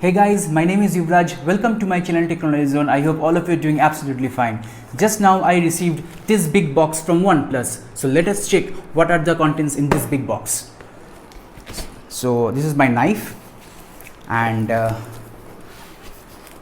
Hey guys, my name is Yuvraj. Welcome to my channel Technology Zone. I hope all of you are doing absolutely fine. Just now I received this big box from OnePlus. So let us check what are the contents in this big box. So this is my knife, and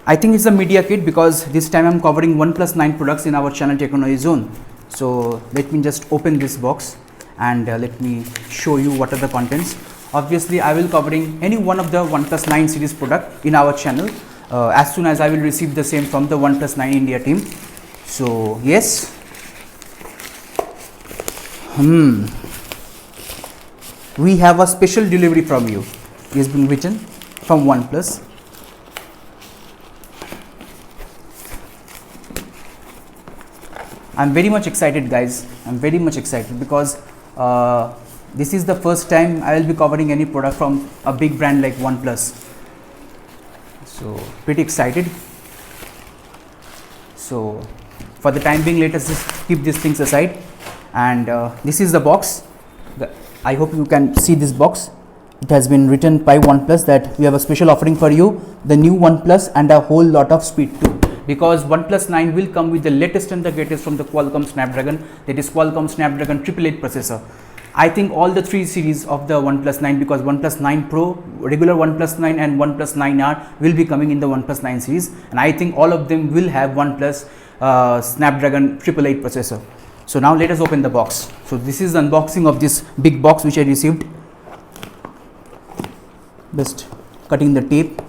I think it's a media kit because this time I'm covering OnePlus 9 products in our channel Technology Zone. So let me just open this box and let me show you what are the contents. Obviously I will covering any one of the OnePlus 9 series product in our channel as soon as I will receive the same from the OnePlus 9 India team. So yes, we have a special delivery from you. It has been written from OnePlus. I'm very much excited, guys. I'm very much excited because this is the first time I will be covering any product from a big brand like OnePlus. So pretty excited. So for the time being, let us just keep these things aside. And this is the box. I hope you can see this box. It has been written by OnePlus that we have a special offering for you, the new OnePlus and a whole lot of speed too. Because OnePlus 9 will come with the latest and the greatest from the Qualcomm Snapdragon, that is Qualcomm Snapdragon 888 processor. I think all the three series of the OnePlus 9, because OnePlus 9 Pro, regular OnePlus 9 and OnePlus 9R will be coming in the OnePlus 9 series, and I think all of them will have OnePlus Snapdragon 888 processor. So now let us open the box. So this is the unboxing of this big box which I received. Just cutting the tape.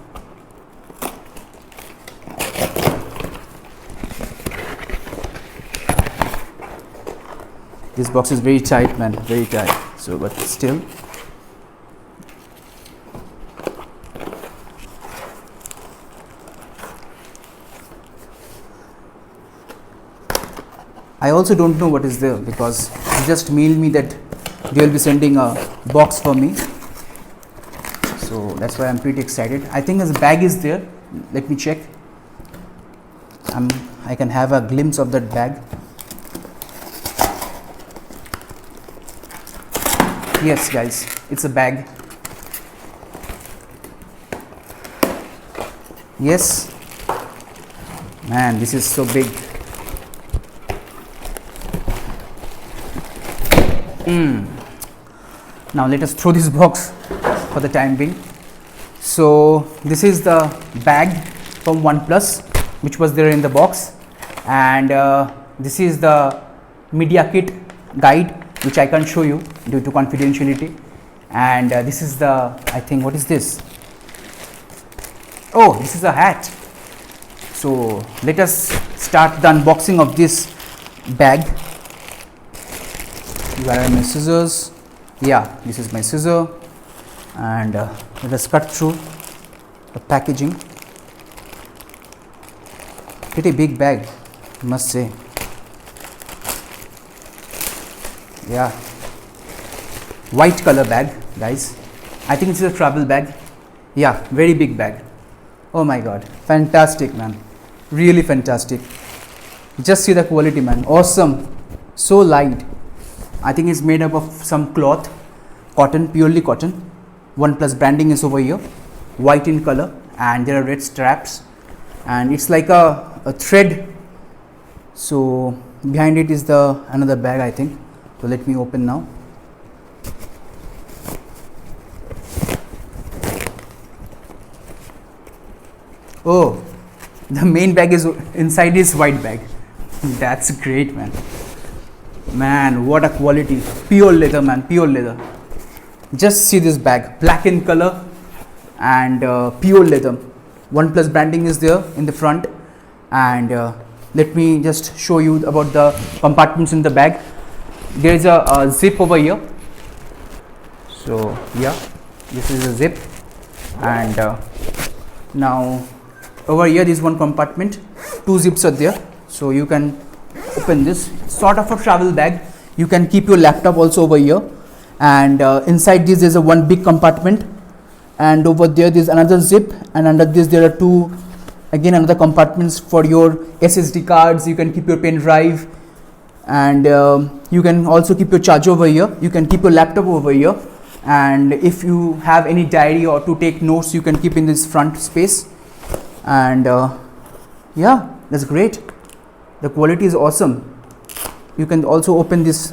This box is very tight, man, very tight. So, but still, I also don't know what is there because he just mailed me that they will be sending a box for me. So that's why I'm pretty excited. I think his bag is there. Let me check. I can have a glimpse of that bag. Yes, guys, it's a bag. Yes, man, this is so big. Now let us throw this box for the time being. So this is the bag from OnePlus which was there in the box, and this is the media kit guide which I can't show you due to confidentiality, and this is the, I think, what is this? Oh, this is a hat. So let us start the unboxing of this bag. Where are my scissors? Yeah, this is my scissor, and let us cut through the packaging. Pretty big bag, I must say. Yeah, white color bag, guys. I think it's a travel bag. Yeah, very big bag. Oh my god, fantastic, man, really fantastic. Just see the quality, man, awesome, so light. I think it's made up of some cloth, cotton, purely cotton. OnePlus branding is over here, white in color, and there are red straps, and it's like a thread. So behind it is the another bag, I think. So let me open now. Oh, the main bag is inside is white bag. That's great, man. Man, what a quality. Pure leather, man, pure leather. Just see this bag, black in color and pure leather. OnePlus branding is there in the front, and let me just show you about the compartments in the bag. There is a zip over here. So yeah, this is a zip, and now over here is one compartment. Two zips are there, so you can open this. Sort of a travel bag. You can keep your laptop also over here, and inside this is a one big compartment, and over there is another zip, and under this there are two, again another compartments for your SSD cards. You can keep your pen drive, and you can also keep your charger over here. You can keep your laptop over here, and if you have any diary or to take notes, you can keep in this front space. And yeah, that's great. The quality is awesome. You can also open this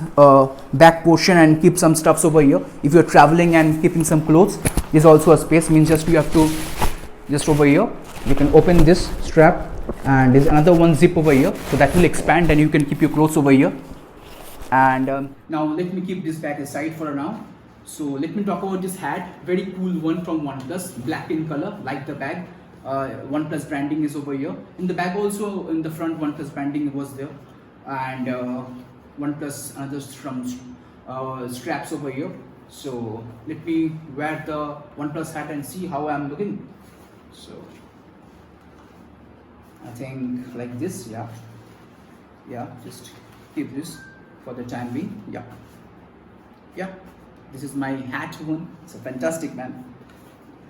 back portion and keep some stuffs over here. If you're traveling and keeping some clothes, there's also a space. Means just you have to just over here. You can open this strap, and there's another one zip over here, so that will expand and you can keep your clothes over here. And now let me keep this bag aside for now. So let me talk about this hat. Very cool one from OnePlus, black in color, like the bag. OnePlus branding is over here. In the bag also, in the front, OnePlus branding was there. And OnePlus another from straps over here. So let me wear the OnePlus hat and see how I'm looking. So I think like this, yeah, just keep this for the time being. Yeah, this is my hat one. It's a fantastic, man.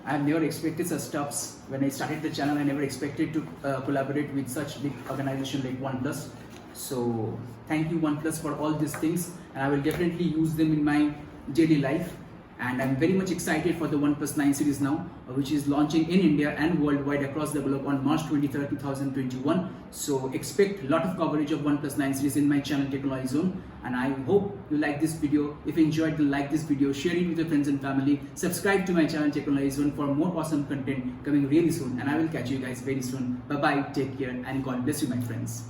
I have never expected such stuffs. When I started the channel, I never expected to collaborate with such big organization like OnePlus. So thank you OnePlus for all these things, and I will definitely use them in my daily life. And I'm very much excited for the OnePlus 9 series now, which is launching in India and worldwide across the globe on March 23rd, 2021. So expect a lot of coverage of OnePlus 9 series in my channel Technology Zone. And I hope you like this video. If you enjoyed, then like this video, share it with your friends and family. Subscribe to my channel Technology Zone for more awesome content coming really soon. And I will catch you guys very soon. Bye bye, take care, and God bless you, my friends.